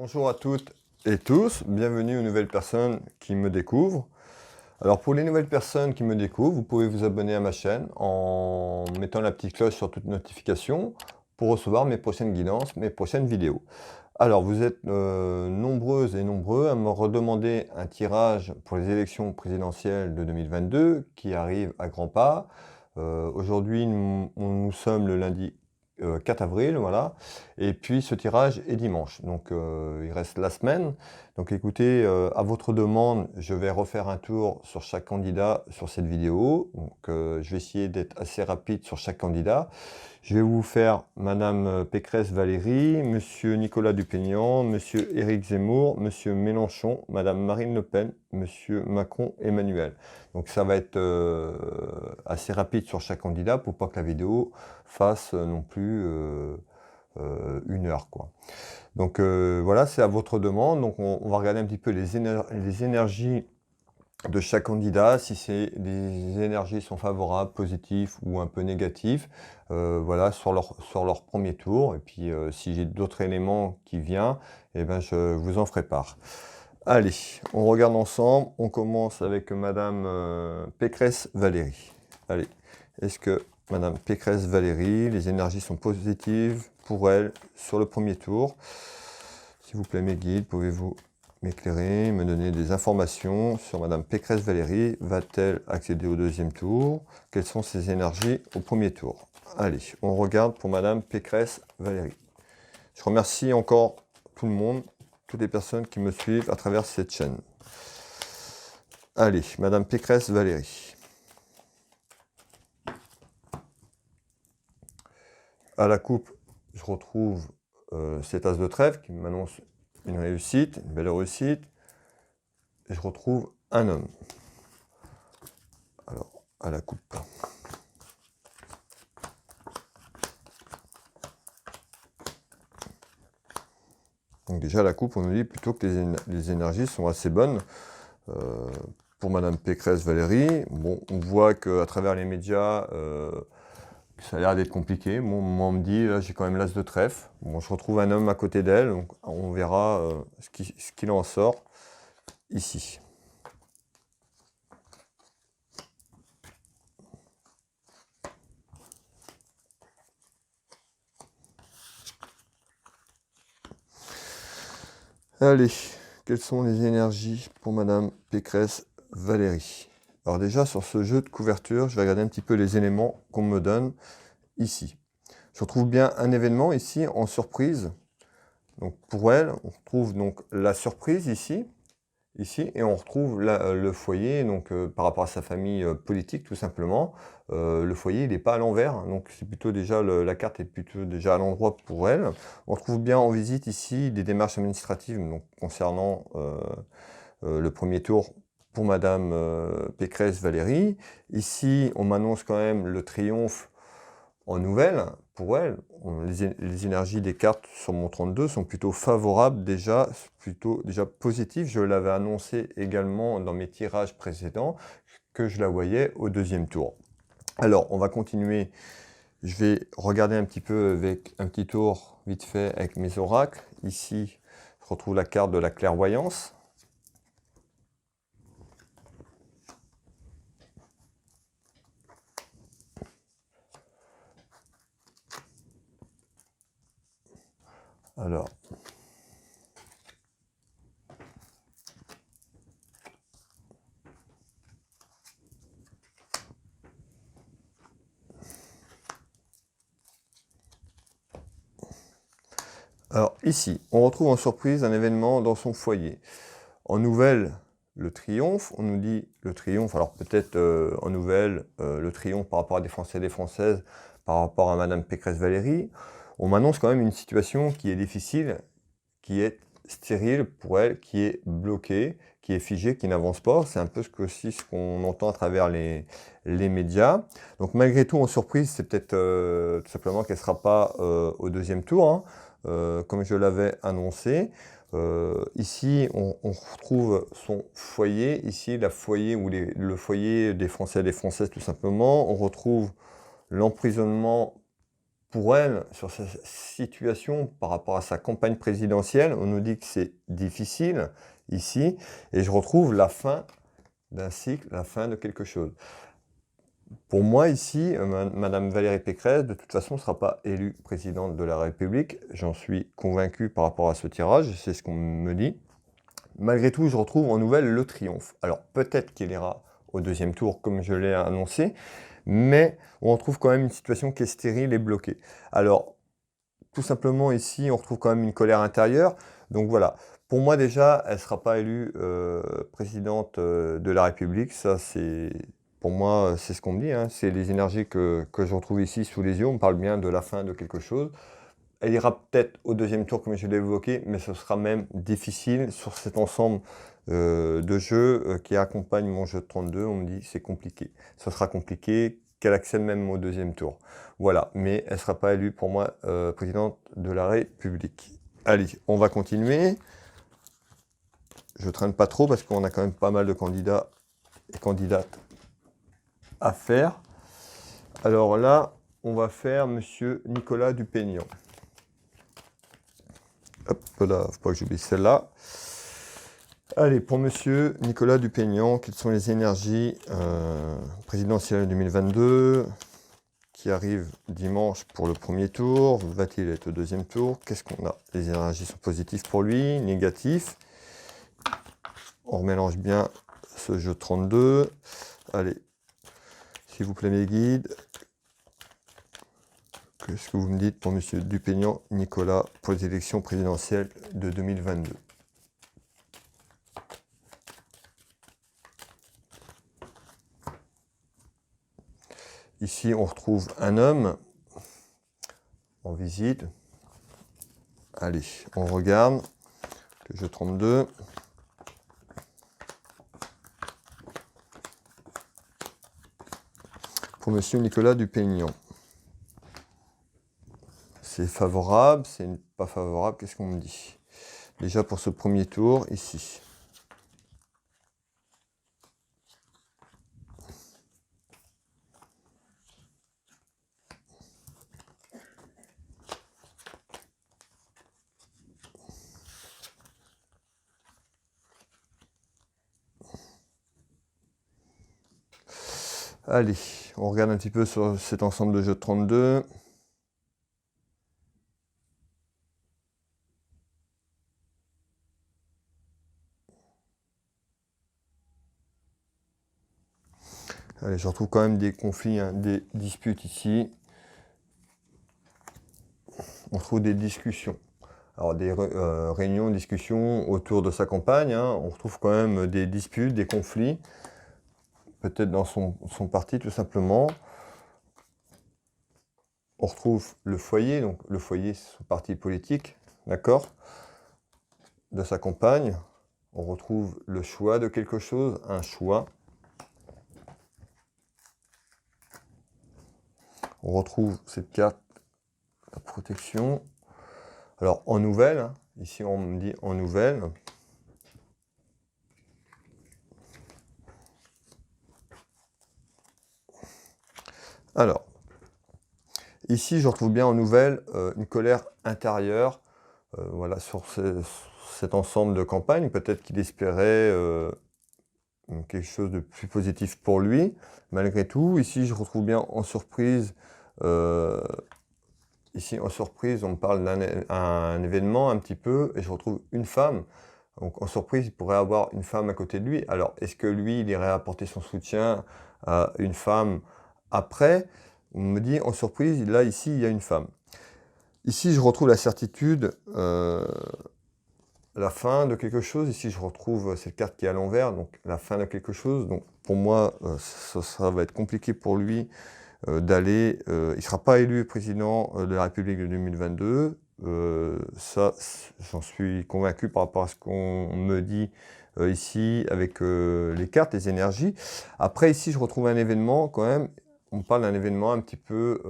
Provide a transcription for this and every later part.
Bonjour à toutes et tous, bienvenue aux nouvelles personnes qui me découvrent. Alors pour les nouvelles personnes qui me découvrent, vous pouvez vous abonner à ma chaîne en mettant la petite cloche sur toute notification pour recevoir mes prochaines guidances, mes prochaines vidéos. Alors vous êtes nombreuses et nombreux à me redemander un tirage pour les élections présidentielles de 2022 qui arrivent à grands pas. Aujourd'hui nous sommes le lundi 4 avril, voilà. Et puis ce tirage est dimanche, donc il reste la semaine. Donc écoutez, à votre demande, je vais refaire un tour sur chaque candidat sur cette vidéo. Donc je vais essayer d'être assez rapide sur chaque candidat. Je vais vous faire Madame Pécresse Valérie, Monsieur Nicolas Dupégnat, Monsieur Éric Zemmour, Monsieur Mélenchon, Madame Marine Le Pen, Monsieur Macron Emmanuel. Donc ça va être assez rapide sur chaque candidat pour pas que la vidéo fasse non plus 1 heure, quoi. Donc voilà, c'est à votre demande. Donc on va regarder un petit peu les énergies de chaque candidat, si les énergies sont favorables, positives ou un peu négatives, voilà, sur leur premier tour. Et puis si j'ai d'autres éléments qui viennent, eh ben, je vous en ferai part. Allez, on regarde ensemble. On commence avec Madame Pécresse Valérie. Allez, est-ce que Madame Pécresse Valérie, les énergies sont positives pour elle sur le premier tour? S'il vous plaît, mes guides, pouvez-vous m'éclairer, me donner des informations sur Madame Pécresse Valérie? Va-t-elle accéder au deuxième tour? Quelles sont ses énergies au premier tour? Allez, on regarde pour Madame Pécresse Valérie. Je remercie encore tout le monde, toutes les personnes qui me suivent à travers cette chaîne. Allez, Madame Pécresse Valérie. À la coupe, je retrouve cet as de trèfle qui m'annonce une réussite, une belle réussite. Et je retrouve un homme. Alors, à la coupe. Donc déjà, à la coupe, on nous dit plutôt que les énergies sont assez bonnes pour Madame Pécresse Valérie. Bon, on voit qu'à travers les médias, ça a l'air d'être compliqué. Bon, moi, on me dit, là, j'ai quand même l'as de trèfle. Bon, je retrouve un homme à côté d'elle, donc on verra ce qu'il en sort ici. Allez, quelles sont les énergies pour Madame Pécresse Valérie? Alors déjà, sur ce jeu de couverture, je vais regarder un petit peu les éléments qu'on me donne ici. Je retrouve bien un événement ici en surprise. Donc pour elle, on retrouve donc la surprise ici, et on retrouve le foyer, donc par rapport à sa famille politique tout simplement. Le foyer, il n'est pas à l'envers, donc c'est plutôt déjà, la carte est plutôt déjà à l'endroit pour elle. On retrouve bien en visite ici des démarches administratives donc, concernant le premier tour pour Madame Pécresse Valérie. Ici, on m'annonce quand même le triomphe en nouvelle pour elle. Les énergies des cartes sur mon 32 sont plutôt favorables déjà, plutôt déjà positives. Je l'avais annoncé également dans mes tirages précédents que je la voyais au deuxième tour. Alors, on va continuer. Je vais regarder un petit peu avec un petit tour vite fait avec mes oracles. Ici, je retrouve la carte de la clairvoyance. Alors, ici, on retrouve en surprise un événement dans son foyer. En nouvelle, le triomphe, on nous dit le triomphe, alors peut-être en nouvelle, le triomphe par rapport à des Français et des Françaises, par rapport à Madame Pécresse Valérie. On m'annonce quand même une situation qui est difficile, qui est stérile pour elle, qui est bloquée, qui est figée, qui n'avance pas. C'est un peu ce qu'on entend à travers les médias. Donc malgré tout, en surprise, c'est peut-être tout simplement qu'elle ne sera pas au deuxième tour, hein, comme je l'avais annoncé. Ici, on retrouve son foyer. Ici, le foyer des Français et des Françaises, tout simplement. On retrouve l'emprisonnement pour elle, sur sa situation par rapport à sa campagne présidentielle, on nous dit que c'est difficile ici, et je retrouve la fin d'un cycle, la fin de quelque chose. Pour moi, ici, Madame Valérie Pécresse, de toute façon, ne sera pas élue présidente de la République. J'en suis convaincu par rapport à ce tirage, c'est ce qu'on me dit. Malgré tout, je retrouve en nouvelle le triomphe. Alors, peut-être qu'il ira au deuxième tour, comme je l'ai annoncé, mais on retrouve quand même une situation qui est stérile et bloquée. Alors, tout simplement, ici, on retrouve quand même une colère intérieure. Donc voilà, pour moi déjà, elle ne sera pas élue présidente de la République. Ça, c'est... Pour moi, c'est ce qu'on me dit, hein. C'est les énergies que je retrouve ici sous les yeux. On me parle bien de la fin de quelque chose. Elle ira peut-être au deuxième tour, comme je l'ai évoqué, mais ce sera même difficile sur cet ensemble de jeux qui accompagnent mon jeu de 32. On me dit c'est compliqué. Ce sera compliqué qu'elle accède même au deuxième tour. Voilà, mais elle ne sera pas élue pour moi présidente de la République. Allez, on va continuer. Je traîne pas trop parce qu'on a quand même pas mal de candidats et candidates à faire. Alors là, on va faire Monsieur Nicolas Dupégnat. Hop là, faut pas que j'oublie celle-là. Allez, pour Monsieur Nicolas Dupégnat, quelles sont les énergies présidentielles 2022 qui arrivent dimanche pour le premier tour? Va-t-il être au deuxième tour? Qu'est-ce qu'on a? Les énergies sont positives pour lui, négatives. On remélange bien ce jeu 32. Allez, s'il vous plaît mes guides. Qu'est-ce que vous me dites pour Monsieur Dupégnat Nicolas pour les élections présidentielles de 2022? Ici, on retrouve un homme en visite. Allez, on regarde le jeu 32. Pour Monsieur Nicolas Dupégnat. C'est favorable, c'est pas favorable, qu'est-ce qu'on me dit? Déjà pour ce premier tour, ici. Allez, on regarde un petit peu sur cet ensemble de jeux 32. Allez, je retrouve quand même des conflits, hein, des disputes ici. On retrouve des discussions. Alors des réunions, discussions autour de sa campagne, hein. On retrouve quand même des disputes, des conflits. Peut-être dans son parti tout simplement. On retrouve le foyer, donc le foyer c'est son parti politique, d'accord, de sa campagne. On retrouve le choix de quelque chose, un choix. On retrouve cette carte, la protection. Alors en nouvelle, hein, ici on me dit en nouvelle. Alors, ici je retrouve bien en nouvelle une colère intérieure, voilà, sur cet ensemble de campagne. Peut-être qu'il espérait quelque chose de plus positif pour lui, malgré tout. Ici, je retrouve bien en surprise, ici en surprise, on me parle d'un événement un petit peu, et je retrouve une femme. Donc en surprise, il pourrait avoir une femme à côté de lui. Alors, est-ce que lui, il irait apporter son soutien à une femme après? On me dit en surprise, là, ici, il y a une femme. Ici, je retrouve la certitude, la fin de quelque chose. Ici, je retrouve cette carte qui est à l'envers, donc la fin de quelque chose. Donc, pour moi, ça va être compliqué pour lui d'aller... il ne sera pas élu président de la République de 2022. Ça, j'en suis convaincu par rapport à ce qu'on me dit ici avec les cartes, les énergies. Après, ici, je retrouve un événement quand même. On parle d'un événement un petit peu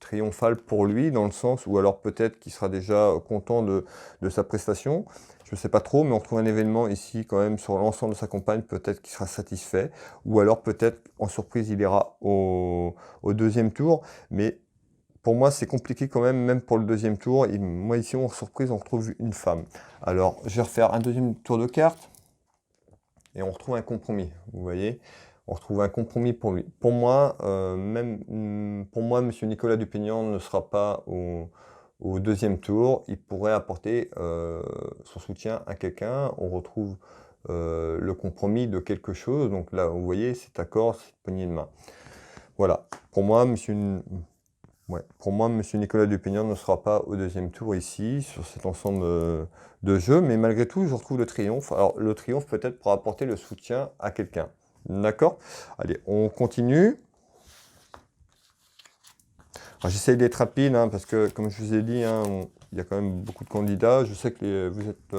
triomphal pour lui, dans le sens où alors peut-être qu'il sera déjà content de sa prestation. Je ne sais pas trop, mais on retrouve un événement ici quand même sur l'ensemble de sa campagne, peut-être qu'il sera satisfait. Ou alors peut-être, en surprise, il ira au deuxième tour. Mais pour moi, c'est compliqué quand même, même pour le deuxième tour. Et moi, ici, en surprise, on retrouve une femme. Alors, je vais refaire un deuxième tour de cartes. Et on retrouve un compromis, vous voyez. On retrouve un compromis pour lui. Pour moi, pour moi, M. Nicolas Dupignan ne sera pas au deuxième tour. Il pourrait apporter son soutien à quelqu'un. On retrouve le compromis de quelque chose. Donc là, vous voyez, cet accord, cette poignée de main. Voilà. Pour moi, M. Nicolas Dupignan ne sera pas au deuxième tour ici, sur cet ensemble de jeux, mais malgré tout, je retrouve le triomphe. Alors, le triomphe peut-être pour apporter le soutien à quelqu'un. D'accord? Allez, on continue. J'essaye d'être rapide, hein, parce que, comme je vous ai dit, hein, il y a quand même beaucoup de candidats. Je sais que vous êtes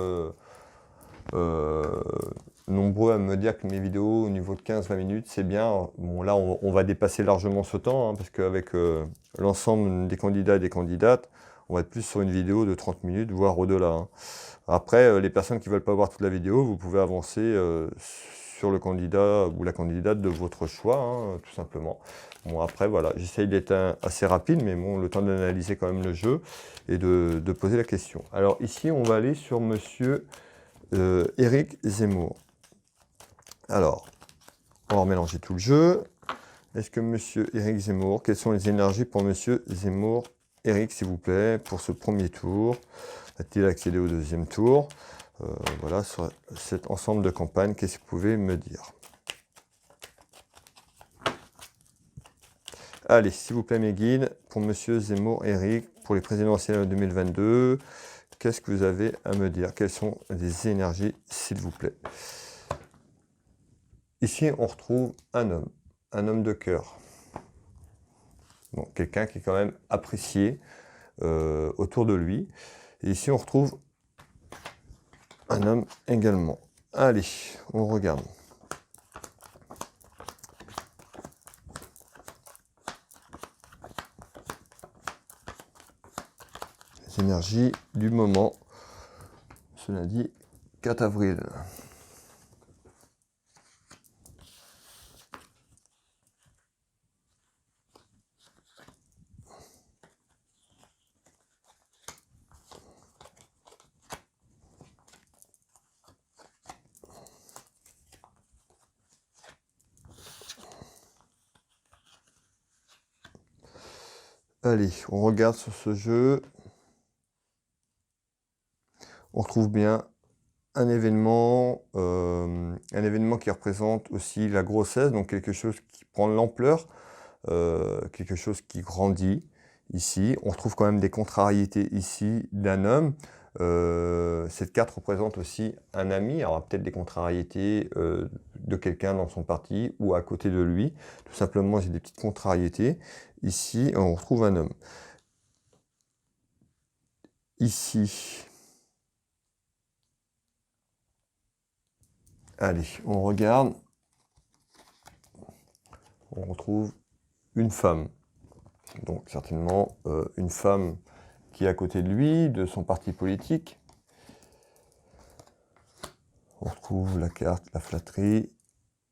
nombreux à me dire que mes vidéos, au niveau de 15-20 minutes, c'est bien. Bon, là, on va dépasser largement ce temps, hein, parce qu'avec l'ensemble des candidats et des candidates, on va être plus sur une vidéo de 30 minutes, voire au-delà. Hein. Après, les personnes qui ne veulent pas voir toute la vidéo, vous pouvez avancer sur le candidat ou la candidate de votre choix, hein, tout simplement. Bon, après, voilà, j'essaye d'être assez rapide, mais bon, le temps d'analyser quand même le jeu et de poser la question. Alors ici, on va aller sur monsieur Éric Zemmour. Alors, on va remélanger tout le jeu. Est-ce que monsieur Éric Zemmour, quelles sont les énergies pour monsieur Zemmour? Éric, s'il vous plaît, pour ce premier tour. A-t-il accédé au deuxième tour? Voilà, sur cet ensemble de campagnes, qu'est-ce que vous pouvez me dire? Allez, s'il vous plaît, mes guides, pour monsieur Zemmour Éric, pour les présidentielles 2022, qu'est-ce que vous avez à me dire? Quelles sont les énergies, s'il vous plaît? Ici, on retrouve un homme de cœur. Bon, quelqu'un qui est quand même apprécié autour de lui. Et ici, on retrouve un homme également. Allez, on regarde. Les énergies du moment, ce lundi 4 avril. Allez, on regarde sur ce jeu. On retrouve bien un événement qui représente aussi la grossesse, donc quelque chose qui prend de l'ampleur, quelque chose qui grandit. Ici, on retrouve quand même des contrariétés ici d'un homme. Cette carte représente aussi un ami, alors peut-être des contrariétés de quelqu'un dans son parti ou à côté de lui. Tout simplement, j'ai des petites contrariétés. Ici, on retrouve un homme. Ici, allez, on regarde. On retrouve une femme. Donc certainement une femme qui est à côté de lui, de son parti politique. On retrouve la carte, la flatterie.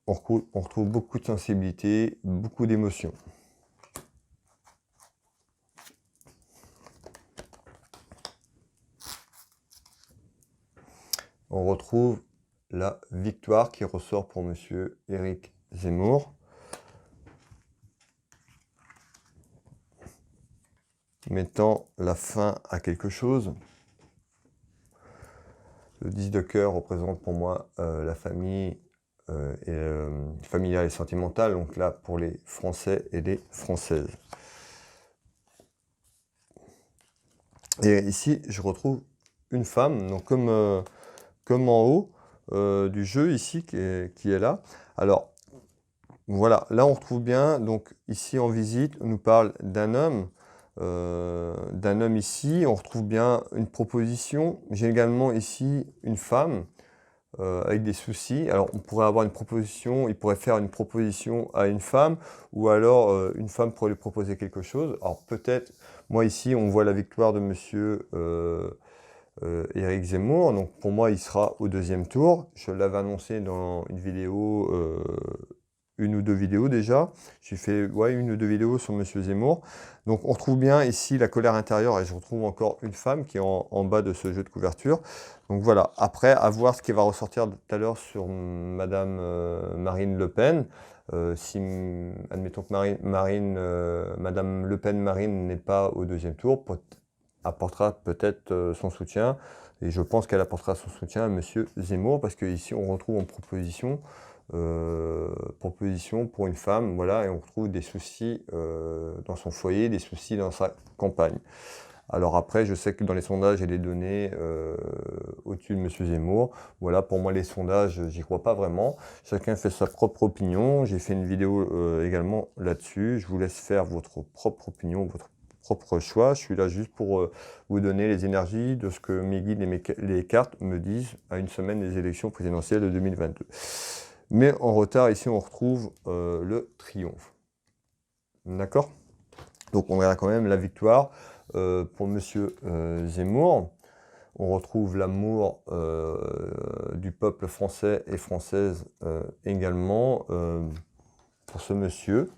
On retrouve beaucoup de sensibilité, beaucoup d'émotions. On retrouve la victoire qui ressort pour monsieur Éric Zemmour. Mettant la fin à quelque chose. Le 10 de cœur représente pour moi la famille familiale et sentimentale, donc là pour les Français et les Françaises. Et ici, je retrouve une femme, donc comme en haut du jeu ici, qui est là. Alors, voilà, là on retrouve bien, donc ici en visite, on nous parle d'un homme ici, on retrouve bien une proposition. J'ai également ici une femme avec des soucis. Alors on pourrait avoir une proposition, il pourrait faire une proposition à une femme, ou alors une femme pourrait lui proposer quelque chose. Alors peut-être, moi ici on voit la victoire de monsieur Éric Zemmour, donc pour moi il sera au deuxième tour. Je l'avais annoncé dans une vidéo une ou deux vidéos déjà. J'ai fait ouais, une ou deux vidéos sur M. Zemmour. Donc on retrouve bien ici la colère intérieure et je retrouve encore une femme qui est en bas de ce jeu de couverture. Donc voilà, après, à voir ce qui va ressortir tout à l'heure sur Madame Marine Le Pen. Si, admettons que Madame Le Pen Marine n'est pas au deuxième tour, apportera peut-être son soutien. Et je pense qu'elle apportera son soutien à M. Zemmour, parce qu'ici on retrouve en proposition pour une femme, voilà, et on retrouve des soucis dans son foyer, des soucis dans sa campagne. Alors après, je sais que dans les sondages, il y a des données au-dessus de M. Zemmour. Voilà, pour moi, les sondages, j'y crois pas vraiment. Chacun fait sa propre opinion. J'ai fait une vidéo également là-dessus. Je vous laisse faire votre propre opinion, votre propre choix. Je suis là juste pour vous donner les énergies de ce que mes guides et les cartes me disent à une semaine des élections présidentielles de 2022. Mais en retard, ici, on retrouve le triomphe. D'accord? Donc, on verra quand même la victoire pour M. Zemmour. On retrouve l'amour du peuple français et française également pour ce monsieur,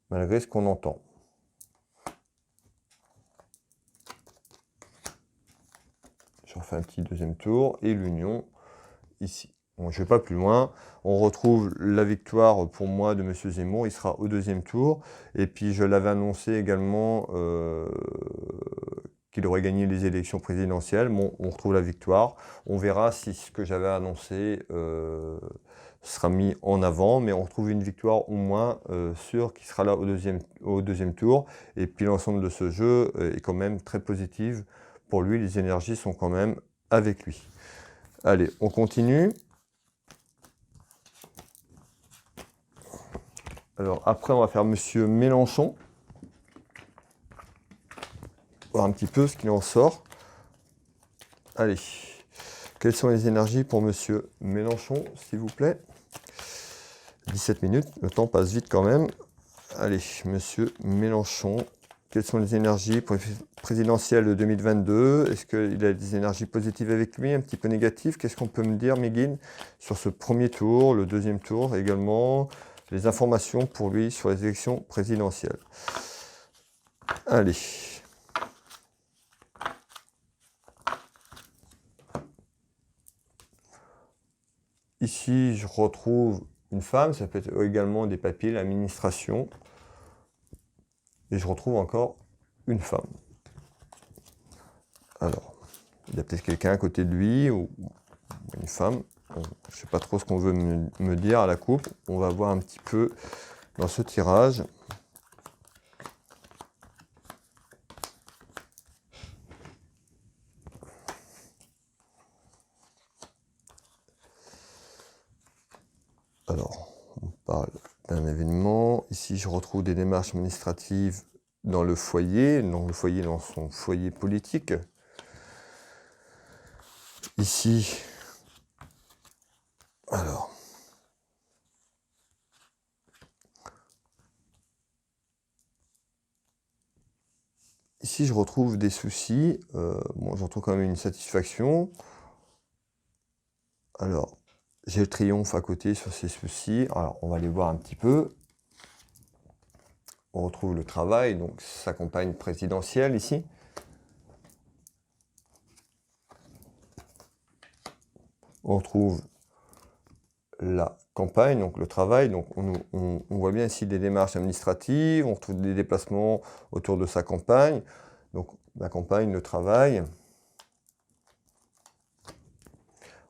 malgré ce qu'on entend. Je refais un petit deuxième tour et l'union ici. Bon, je ne vais pas plus loin. On retrouve la victoire pour moi de M. Zemmour. Il sera au deuxième tour. Et puis je l'avais annoncé également qu'il aurait gagné les élections présidentielles. Bon, on retrouve la victoire. On verra si ce que j'avais annoncé sera mis en avant. Mais on retrouve une victoire au moins sûre qui sera là au deuxième tour. Et puis l'ensemble de ce jeu est quand même très positif. Pour lui, les énergies sont quand même avec lui. Allez, on continue. Alors après, on va faire Monsieur Mélenchon. Voir un petit peu ce qu'il en sort. Allez, quelles sont les énergies pour Monsieur Mélenchon, s'il vous plaît? 17 minutes, le temps passe vite quand même. Allez, Monsieur Mélenchon, quelles sont les énergies présidentielles de 2022? Est-ce qu'il a des énergies positives avec lui, un petit peu négatives? Qu'est-ce qu'on peut me dire, mes guides, sur ce premier tour, le deuxième tour également? Les informations pour lui sur les élections présidentielles. Allez. Ici, je retrouve une femme, ça peut être également des papiers, l'administration. Et je retrouve encore une femme. Alors, il y a peut-être quelqu'un à côté de lui, ou une femme. Je ne sais pas trop ce qu'on veut me dire à la coupe. On va voir un petit peu dans ce tirage. Alors, on parle d'un événement. Ici, je retrouve des démarches administratives dans le foyer, dans son foyer politique. Ici, alors, ici, je retrouve des soucis. Bon, je retrouve quand même une satisfaction. Alors, j'ai le triomphe à côté sur ces soucis. Alors, on va les voir un petit peu. On retrouve le travail, donc sa campagne présidentielle ici. On retrouve la campagne, donc le travail. Donc on voit bien ici des démarches administratives, on retrouve des déplacements autour de sa campagne. Donc la campagne, le travail.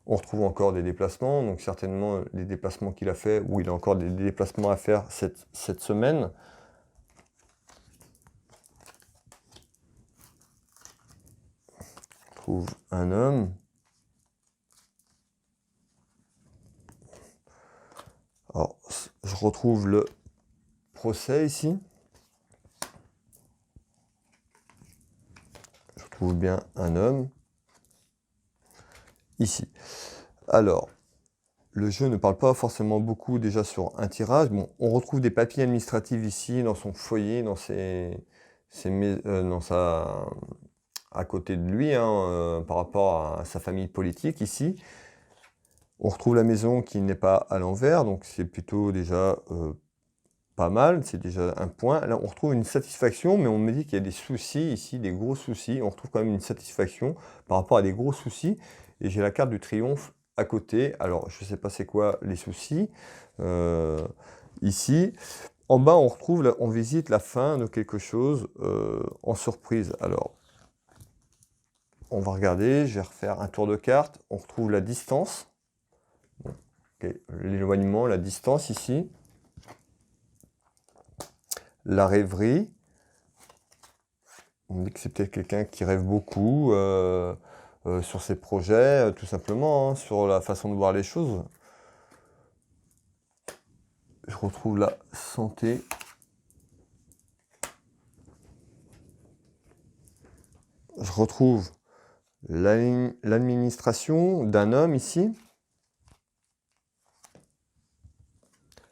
On retrouve encore des déplacements, donc certainement les déplacements qu'il a fait, ou il a encore des déplacements à faire cette semaine. On trouve un homme. Alors, je retrouve le procès ici. Je retrouve bien un homme. Ici. Alors, le jeu ne parle pas forcément beaucoup déjà sur un tirage. Bon, on retrouve des papiers administratifs ici, dans son foyer, à côté de lui, par rapport à sa famille politique ici. On retrouve la maison qui n'est pas à l'envers, donc c'est plutôt déjà pas mal, c'est déjà un point. Là, on retrouve une satisfaction, mais on me dit qu'il y a des soucis ici, des gros soucis. On retrouve quand même une satisfaction par rapport à des gros soucis. Et j'ai la carte du triomphe à côté. Alors, je ne sais pas c'est quoi les soucis. Ici, en bas, on retrouve, on visite la fin de quelque chose en surprise. Alors, on va regarder, je vais refaire un tour de carte. On retrouve la distance. Bon, okay. L'éloignement, la distance ici. La rêverie. On me dit que c'est peut-être quelqu'un qui rêve beaucoup sur ses projets, tout simplement, hein, sur la façon de voir les choses. Je retrouve la santé. Je retrouve l'administration d'un homme ici.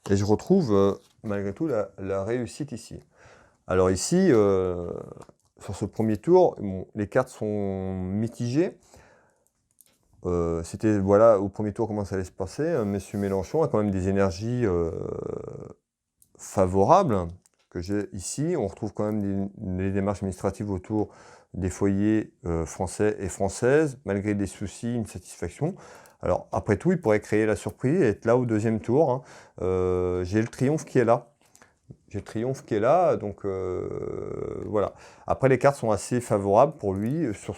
Et je retrouve, malgré tout, la réussite ici. Alors ici, sur ce premier tour, bon, les cartes sont mitigées. C'était, voilà, au premier tour, comment ça allait se passer. Monsieur Mélenchon a quand même des énergies favorables que j'ai ici. On retrouve quand même les démarches administratives autour des foyers français et françaises, malgré des soucis, une satisfaction. Alors, après tout, il pourrait créer la surprise et être là au deuxième tour. Hein. J'ai le triomphe qui est là. J'ai le triomphe qui est là, donc voilà. Après, les cartes sont assez favorables pour lui sur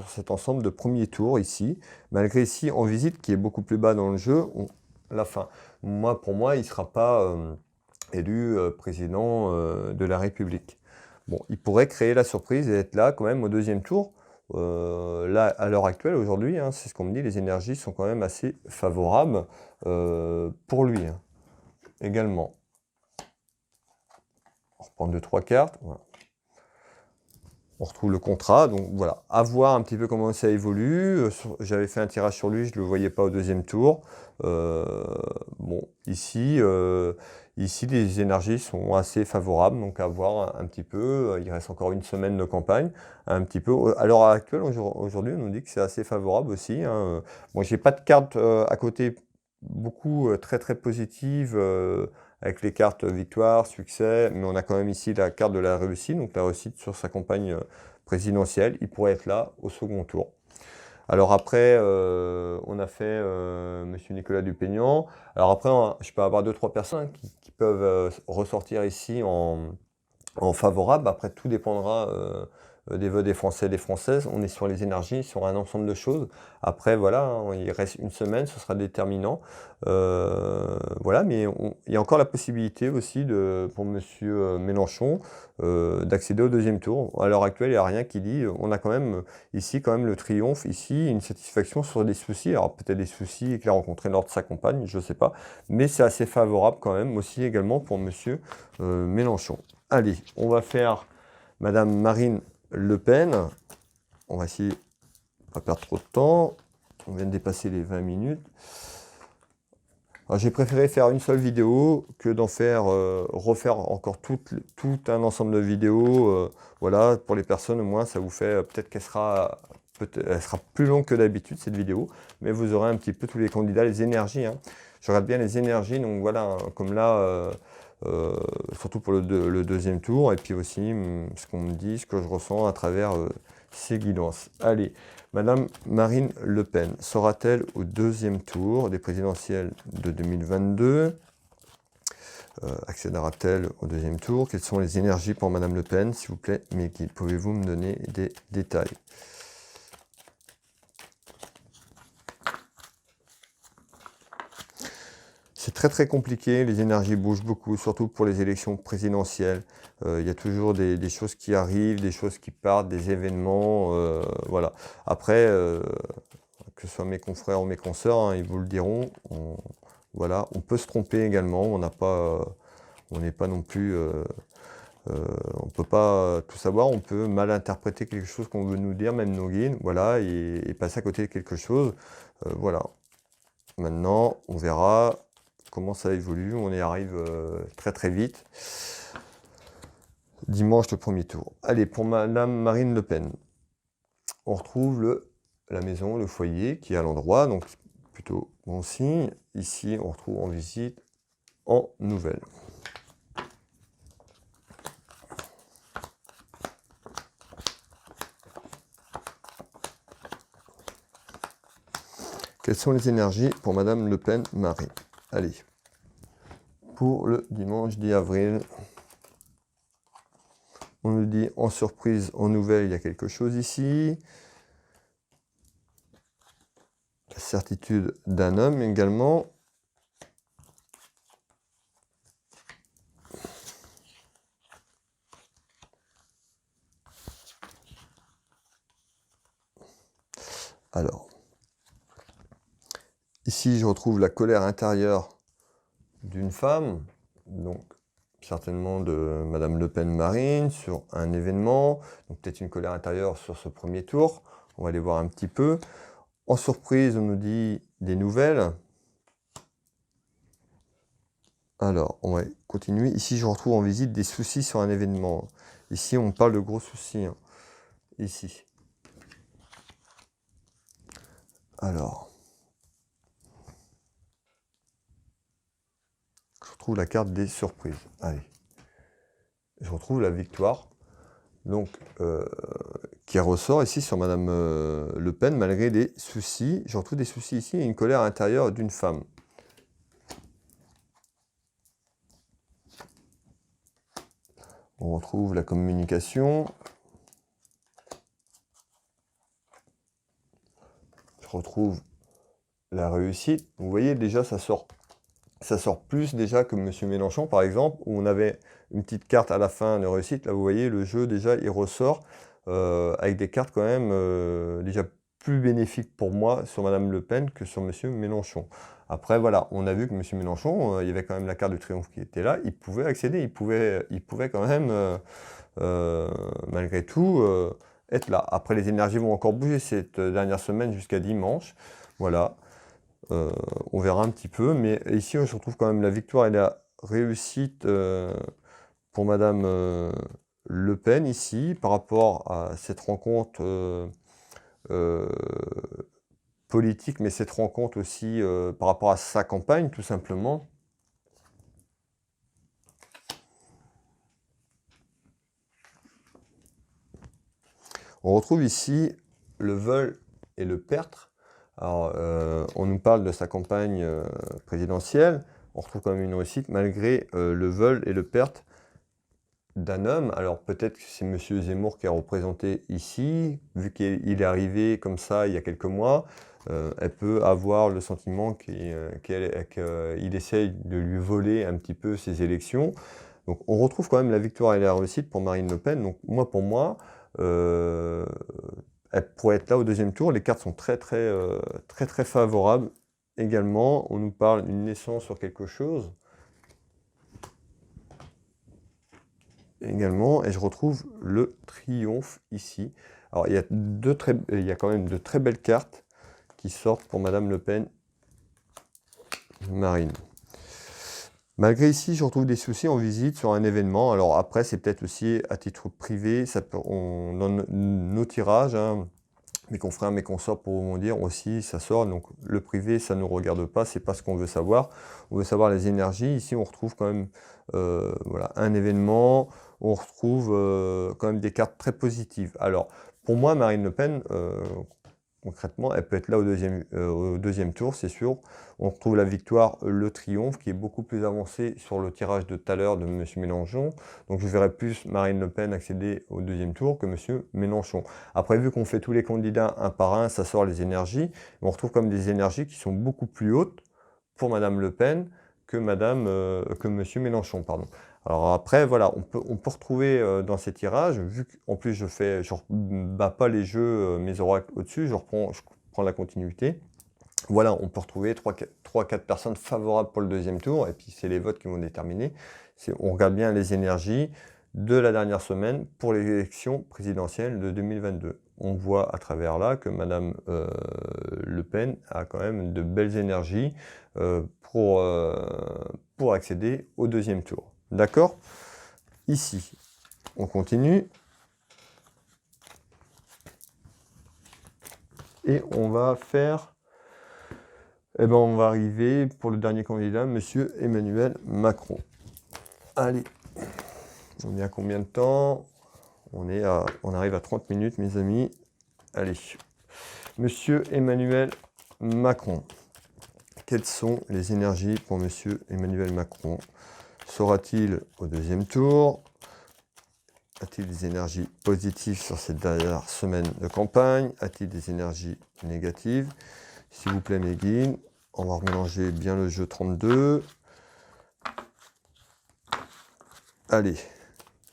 cet ensemble de premier tour ici. Malgré ici, en visite, qui est beaucoup plus bas dans le jeu, la fin. Moi, pour moi, il ne sera pas élu président de la République. Bon, il pourrait créer la surprise et être là quand même au deuxième tour. Là, à l'heure actuelle, aujourd'hui, hein, c'est ce qu'on me dit, les énergies sont quand même assez favorables pour lui hein, également. On reprend 2-3 cartes. Voilà. On retrouve le contrat. Donc voilà, à voir un petit peu comment ça évolue. J'avais fait un tirage sur lui, je ne le voyais pas au deuxième tour. Bon, ici, les énergies sont assez favorables, donc à voir un petit peu. Il reste encore une semaine de campagne. Un petit peu. À l'heure actuelle, aujourd'hui, on nous dit que c'est assez favorable aussi. Hein. Bon, j'ai pas de carte à côté beaucoup très très positive avec les cartes victoire, succès, mais on a quand même ici la carte de la réussite, donc la réussite sur sa campagne présidentielle. Il pourrait être là au second tour. Alors après, on a fait Monsieur Nicolas Dupégnat. Alors après, je peux avoir 2-3 personnes qui peuvent ressortir ici en favorable. Après, tout dépendra des votes des Français et des Françaises. On est sur les énergies, sur un ensemble de choses. Après, voilà, hein, il reste une semaine, ce sera déterminant. Voilà, mais il y a encore la possibilité aussi pour M. Mélenchon d'accéder au deuxième tour. À l'heure actuelle, il n'y a rien qui dit. On a quand même ici quand même le triomphe, ici une satisfaction sur des soucis. Alors peut-être des soucis qu'il a rencontrés lors de sa campagne, je ne sais pas. Mais c'est assez favorable quand même aussi également pour M. Mélenchon. Allez, on va faire Madame Marine Le Pen. On va essayer de ne pas perdre trop de temps. On vient de dépasser les 20 minutes. J'ai préféré faire une seule vidéo que d'en faire refaire encore tout un ensemble de vidéos. Voilà, pour les personnes, au moins, ça vous fait peut-être qu'elle sera plus longue que d'habitude, cette vidéo. Mais vous aurez un petit peu tous les candidats, les énergies. Hein. Je regarde bien les énergies, donc voilà, hein, comme là... surtout pour le deuxième tour, et puis aussi ce qu'on me dit, ce que je ressens à travers ces guidances. Allez, Madame Marine Le Pen sera-t-elle au deuxième tour des présidentielles de 2022 accédera-t-elle au deuxième tour? Quelles sont les énergies pour Madame Le Pen, s'il vous plaît, mais pouvez-vous me donner des détails? C'est très très compliqué, les énergies bougent beaucoup, surtout pour les élections présidentielles. Il y a toujours des choses qui arrivent, des choses qui partent, des événements, voilà. Après, que ce soit mes confrères ou mes consoeurs, hein, ils vous le diront, voilà, on peut se tromper également, on n'est pas non plus... on ne peut pas tout savoir, on peut mal interpréter quelque chose qu'on veut nous dire, même nos guides, voilà, et passer à côté de quelque chose, voilà. Maintenant, on verra comment ça évolue, on y arrive très très vite. Dimanche, le premier tour. Allez, pour Madame Marine Le Pen, on retrouve la maison, le foyer qui est à l'endroit, donc plutôt bon signe. Ici, on retrouve en visite en nouvelle. Quelles sont les énergies pour Madame Le Pen Marie? Allez, pour le dimanche 10 avril, on nous dit en surprise, en nouvelle, il y a quelque chose ici. La certitude d'un homme également. Alors, ici je retrouve la colère intérieure d'une femme, donc certainement de Madame Le Pen Marine, sur un événement, donc peut-être une colère intérieure sur ce premier tour, on va aller voir un petit peu. En surprise, on nous dit des nouvelles. Alors, on va continuer. Ici, je retrouve en visite des soucis sur un événement. Ici, on parle de gros soucis. Hein. Ici. Alors. Je retrouve la carte des surprises. Allez. Je retrouve la victoire. Donc, qui ressort ici sur Madame Le Pen, malgré des soucis. Je retrouve des soucis ici et une colère intérieure d'une femme. On retrouve la communication. Je retrouve la réussite. Vous voyez, déjà, ça sort plus déjà que M. Mélenchon, par exemple, où on avait une petite carte à la fin de réussite. Là, vous voyez, le jeu, déjà, il ressort avec des cartes quand même déjà plus bénéfiques pour moi sur Mme Le Pen que sur M. Mélenchon. Après, voilà, on a vu que M. Mélenchon, il y avait quand même la carte de triomphe qui était là. Il pouvait accéder, il pouvait quand même, malgré tout, être là. Après, les énergies vont encore bouger cette dernière semaine jusqu'à dimanche. Voilà. On verra un petit peu, mais ici je retrouve quand même la victoire et la réussite pour Madame Le Pen ici, par rapport à cette rencontre politique, mais cette rencontre aussi par rapport à sa campagne, tout simplement. On retrouve ici le vol et le perdre. Alors, on nous parle de sa campagne présidentielle. On retrouve quand même une réussite malgré le vol et le perte d'un homme. Alors peut-être que c'est M. Zemmour qui a représenté ici. Vu qu'il est arrivé comme ça il y a quelques mois, elle peut avoir le sentiment qu'il essaye de lui voler un petit peu ses élections. Donc on retrouve quand même la victoire et la réussite pour Marine Le Pen. Donc pour moi, elle pourrait être là au deuxième tour. Les cartes sont très favorables également. On nous parle d'une naissance sur quelque chose. Également, et je retrouve le triomphe ici. Alors il y a quand même de très belles cartes qui sortent pour Madame Le Pen Marine. Malgré ici, je retrouve des soucis en visite sur un événement. Alors après, c'est peut-être aussi à titre privé, dans nos tirages, hein, mes confrères, mes consorts pourront dire aussi, ça sort. Donc le privé, ça ne nous regarde pas, c'est pas ce qu'on veut savoir. On veut savoir les énergies. Ici, on retrouve quand même voilà, un événement. On retrouve quand même des cartes très positives. Alors, pour moi, Marine Le Pen, concrètement, elle peut être là au deuxième tour, c'est sûr. On retrouve la victoire, le triomphe, qui est beaucoup plus avancé sur le tirage de tout à l'heure de M. Mélenchon. Donc je verrais plus Marine Le Pen accéder au deuxième tour que M. Mélenchon. Après, vu qu'on fait tous les candidats un par un, ça sort les énergies. On retrouve comme des énergies qui sont beaucoup plus hautes pour Mme Le Pen que M. Mélenchon, pardon. Alors après, voilà, on peut retrouver dans ces tirages, vu qu'en plus je bats pas les jeux, mes oracles au-dessus, je prends la continuité. Voilà, on peut retrouver 3-4 personnes favorables pour le deuxième tour, et puis c'est les votes qui vont déterminer. On regarde bien les énergies de la dernière semaine pour l'élection présidentielle de 2022. On voit à travers là que Mme Le Pen a quand même de belles énergies pour accéder au deuxième tour. D'accord? Ici, on continue. Et on va faire Eh ben, on va arriver pour le dernier candidat, Monsieur Emmanuel Macron. Allez, on est à combien de temps? On arrive à 30 minutes, mes amis. Allez, Monsieur Emmanuel Macron. Quelles sont les énergies pour Monsieur Emmanuel Macron? Sera-t-il au deuxième tour? A-t-il des énergies positives sur cette dernière semaine de campagne? A-t-il des énergies négatives? S'il vous plaît, mes guides, on va remélanger bien le jeu 32. Allez,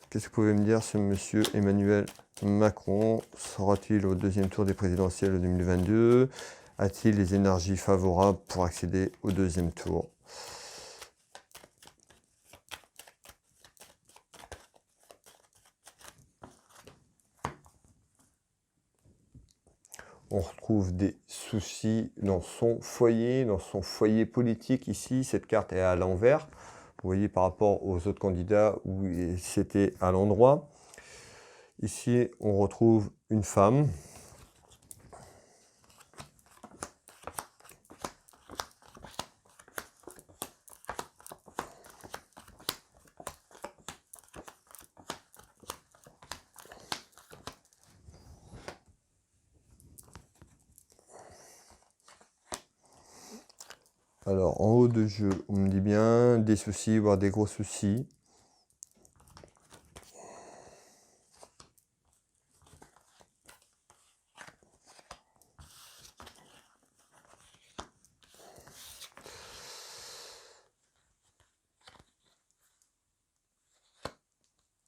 qu'est-ce que vous pouvez me dire sur Monsieur Emmanuel Macron? Sera-t-il au deuxième tour des présidentielles de 2022? A-t-il des énergies favorables pour accéder au deuxième tour? On retrouve des soucis dans son foyer politique ici. Cette carte est à l'envers. Vous voyez par rapport aux autres candidats où c'était à l'endroit. Ici, on retrouve une femme. Alors, en haut de jeu, on me dit bien des soucis, voire des gros soucis.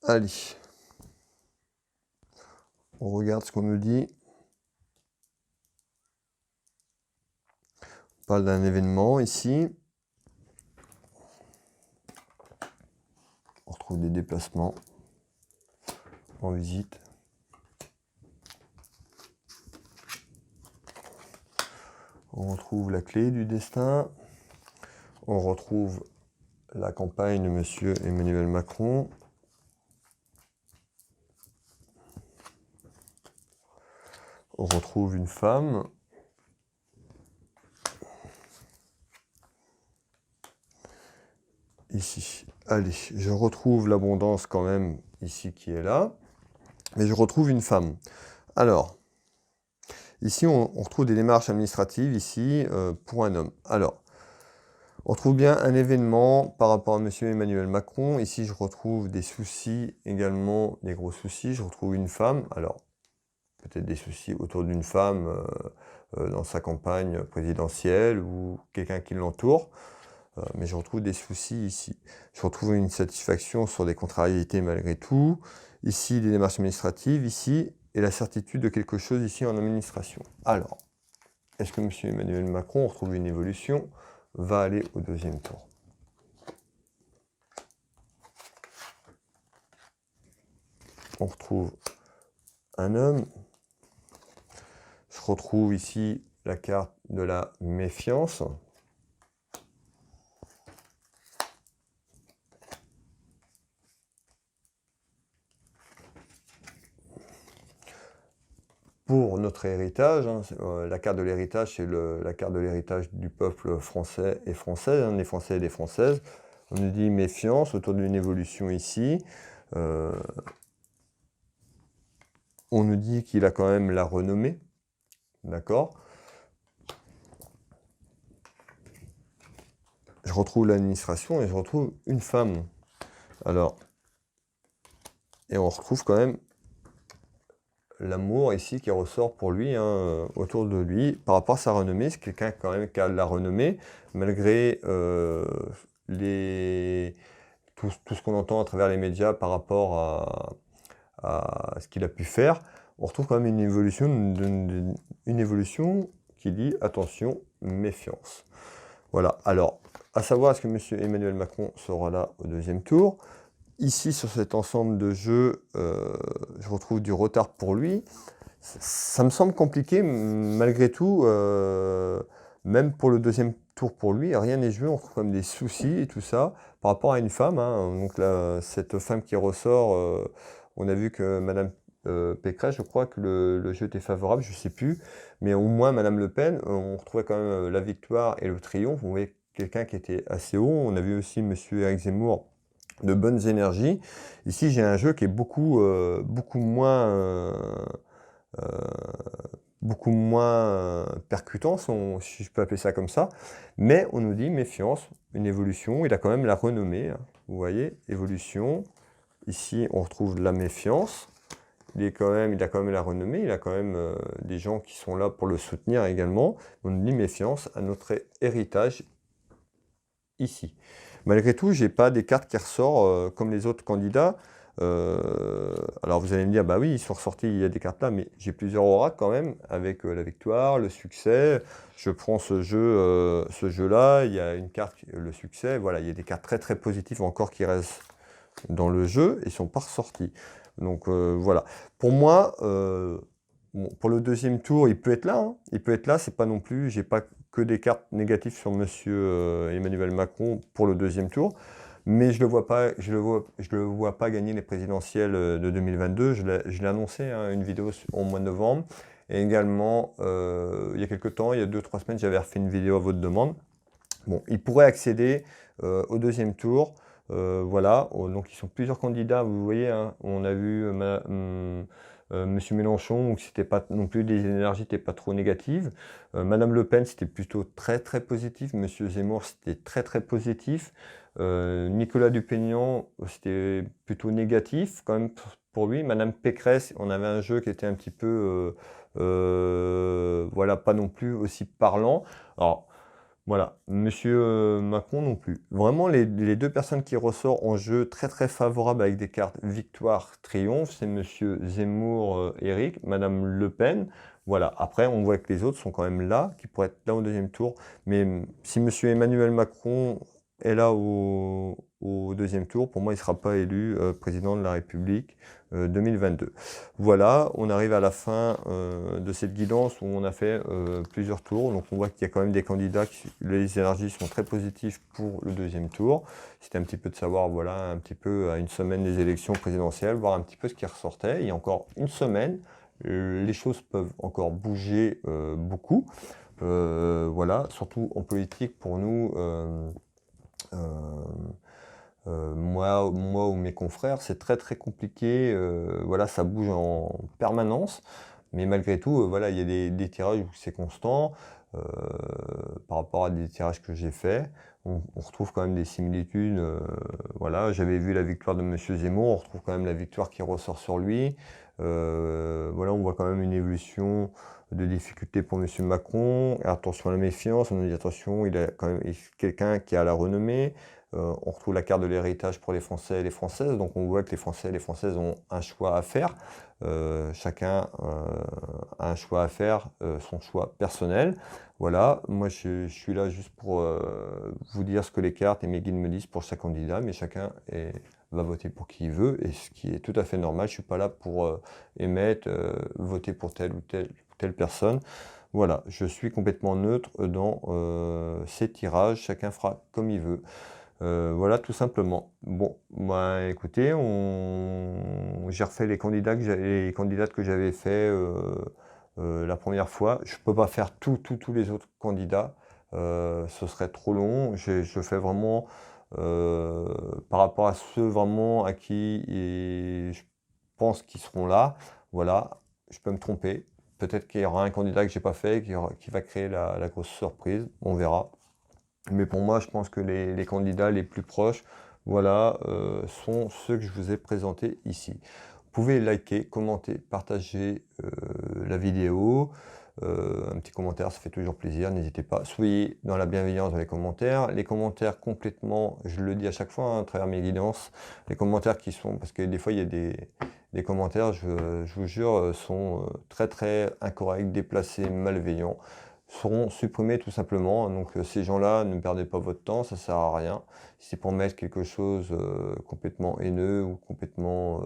Allez, on regarde ce qu'on nous dit. On parle d'un événement ici. On retrouve des déplacements en visite. On retrouve la clé du destin. On retrouve la campagne de Monsieur Emmanuel Macron. On retrouve une femme. Ici. Allez, je retrouve l'abondance quand même ici qui est là. Mais je retrouve une femme. Alors, ici on retrouve des démarches administratives ici pour un homme. Alors, on retrouve bien un événement par rapport à Monsieur Emmanuel Macron. Ici, je retrouve des soucis également, des gros soucis. Je retrouve une femme. Alors, peut-être des soucis autour d'une femme dans sa campagne présidentielle ou quelqu'un qui l'entoure. Mais je retrouve des soucis ici. Je retrouve une satisfaction sur des contrariétés malgré tout. Ici, des démarches administratives, ici, et la certitude de quelque chose ici en administration. Alors, est-ce que M. Emmanuel Macron, on retrouve une évolution, va aller au deuxième tour? On retrouve un homme. Je retrouve ici la carte de la méfiance. Pour notre héritage, hein, la carte de l'héritage, c'est la carte de l'héritage du peuple français et français, hein, des Français et des Françaises. On nous dit méfiance autour d'une évolution ici. On nous dit qu'il a quand même la renommée, d'accord? Je retrouve l'administration et je retrouve une femme. Alors, et on retrouve quand même l'amour ici qui ressort pour lui, hein, autour de lui, par rapport à sa renommée. C'est quelqu'un quand même qui a de la renommée, malgré tout ce qu'on entend à travers les médias par rapport à ce qu'il a pu faire. On retrouve quand même une évolution qui dit attention, méfiance. Voilà, alors, à savoir, est-ce que M. Emmanuel Macron sera là au deuxième tour? Ici, sur cet ensemble de jeux, je retrouve du retard pour lui. Ça me semble compliqué, malgré tout, même pour le deuxième tour pour lui, rien n'est joué, on retrouve comme des soucis et tout ça, par rapport à une femme, hein. Donc là, cette femme qui ressort, on a vu que Madame Pécresse, je crois que le jeu était favorable, je ne sais plus. Mais au moins, Madame Le Pen, on retrouvait quand même la victoire et le triomphe. On voyait quelqu'un qui était assez haut. On a vu aussi Monsieur Éric Zemmour de bonnes énergies. Ici, j'ai un jeu qui est beaucoup moins percutant, si je peux appeler ça comme ça. Mais on nous dit méfiance, une évolution. Il a quand même la renommée, hein. Vous voyez, évolution. Ici, on retrouve la méfiance. Il a quand même la renommée, il a quand même des gens qui sont là pour le soutenir également. On nous dit méfiance à notre héritage ici. Malgré tout, je n'ai pas des cartes qui ressortent comme les autres candidats. Alors vous allez me dire, bah oui, ils sont ressortis, il y a des cartes là, mais j'ai plusieurs oracles quand même, avec la victoire, le succès. Je prends ce jeu-là, il y a une carte, le succès, voilà, il y a des cartes très très positives encore qui restent dans le jeu et ne sont pas ressorties. Donc voilà. Pour moi, bon, pour le deuxième tour, il peut être là, hein. Il peut être là, c'est pas non plus, j'ai pas que des cartes négatives sur Monsieur Emmanuel Macron pour le deuxième tour. Mais je le vois pas gagner les présidentielles de 2022. Je l'ai annoncé, hein, une vidéo au mois de novembre. Et également, il y a quelques temps, il y a 2-3 semaines, j'avais refait une vidéo à votre demande. Bon, il pourrait accéder au deuxième tour. Voilà, donc ils sont plusieurs candidats, vous voyez, hein, on a vu Monsieur Mélenchon, où c'était pas non plus, les énergies n'étaient pas trop négatives. Madame Le Pen, c'était plutôt très très positif. Monsieur Zemmour, c'était très très positif. Nicolas Dupont-Aignan, c'était plutôt négatif quand même pour lui. Madame Pécresse, on avait un jeu qui était un petit peu, voilà, pas non plus aussi parlant. Alors, voilà, Monsieur Macron non plus. Vraiment, les deux personnes qui ressortent en jeu très très favorables avec des cartes victoire, triomphe, c'est Monsieur Zemmour, Éric, Madame Le Pen. Voilà, après on voit que les autres sont quand même là, qui pourraient être là au deuxième tour. Mais si Monsieur Emmanuel Macron est là au deuxième tour, pour moi il ne sera pas élu président de la République 2022. Voilà, on arrive à la fin de cette guidance où on a fait plusieurs tours. Donc on voit qu'il y a quand même des candidats, les énergies sont très positives pour le deuxième tour. C'était un petit peu de savoir, voilà, un petit peu à une semaine des élections présidentielles, voir un petit peu ce qui ressortait. Il y a encore une semaine, les choses peuvent encore bouger beaucoup. Voilà, surtout en politique pour nous. Moi ou mes confrères, c'est très très compliqué, voilà, ça bouge en permanence, mais malgré tout, voilà, il y a des tirages où c'est constant, par rapport à des tirages que j'ai faits, on retrouve quand même des similitudes, voilà, j'avais vu la victoire de Monsieur Zemmour, on retrouve quand même la victoire qui ressort sur lui, voilà, on voit quand même une évolution de difficulté pour Monsieur Macron, attention à la méfiance, on a dit attention, il a quand même quelqu'un qui a la renommée. On retrouve la carte de l'héritage pour les Français et les Françaises, donc on voit que les Français et les Françaises ont un choix à faire. Chacun a un choix à faire, son choix personnel. Voilà, moi je suis là juste pour vous dire ce que les cartes et mes guides me disent pour chaque candidat, mais chacun va voter pour qui il veut, et ce qui est tout à fait normal. Je ne suis pas là pour émettre, voter pour telle ou telle personne. Voilà, je suis complètement neutre dans ces tirages, chacun fera comme il veut. Voilà, tout simplement. Bon, bah écoutez, j'ai refait les candidates que j'avais fait la première fois. Je peux pas faire tous les autres candidats, ce serait trop long. Je fais vraiment par rapport à ceux vraiment à qui je pense qu'ils seront là. Voilà, je peux me tromper. Peut-être qu'il y aura un candidat que j'ai pas fait qui va créer la grosse surprise. On verra. Mais pour moi, je pense que les candidats les plus proches, voilà, sont ceux que je vous ai présentés ici. Vous pouvez liker, commenter, partager la vidéo. Un petit commentaire, ça fait toujours plaisir, n'hésitez pas. Soyez dans la bienveillance dans les commentaires. Les commentaires complètement, je le dis à chaque fois, hein, à travers mes guidances, les commentaires qui sont, parce que des fois il y a des commentaires, je vous jure, sont très très incorrects, déplacés, malveillants, seront supprimés tout simplement. Donc ces gens-là, ne perdez pas votre temps, ça sert à rien. Si c'est pour mettre quelque chose complètement haineux ou complètement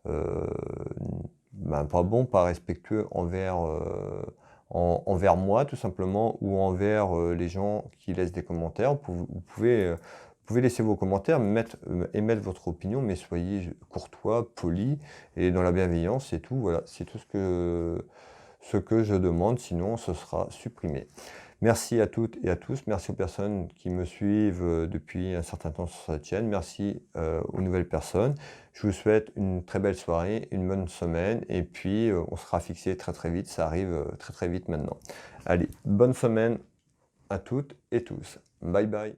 pas bon, pas respectueux envers moi tout simplement, ou envers les gens qui laissent des commentaires, vous pouvez pouvez laisser vos commentaires, émettre votre opinion, mais soyez courtois, poli et dans la bienveillance, c'est tout. Voilà, c'est tout ce que je demande, sinon ce sera supprimé. Merci à toutes et à tous, merci aux personnes qui me suivent depuis un certain temps sur cette chaîne, merci aux nouvelles personnes. Je vous souhaite une très belle soirée, une bonne semaine, et puis on sera fixé très très vite, ça arrive très très vite maintenant. Allez, bonne semaine à toutes et tous. Bye bye.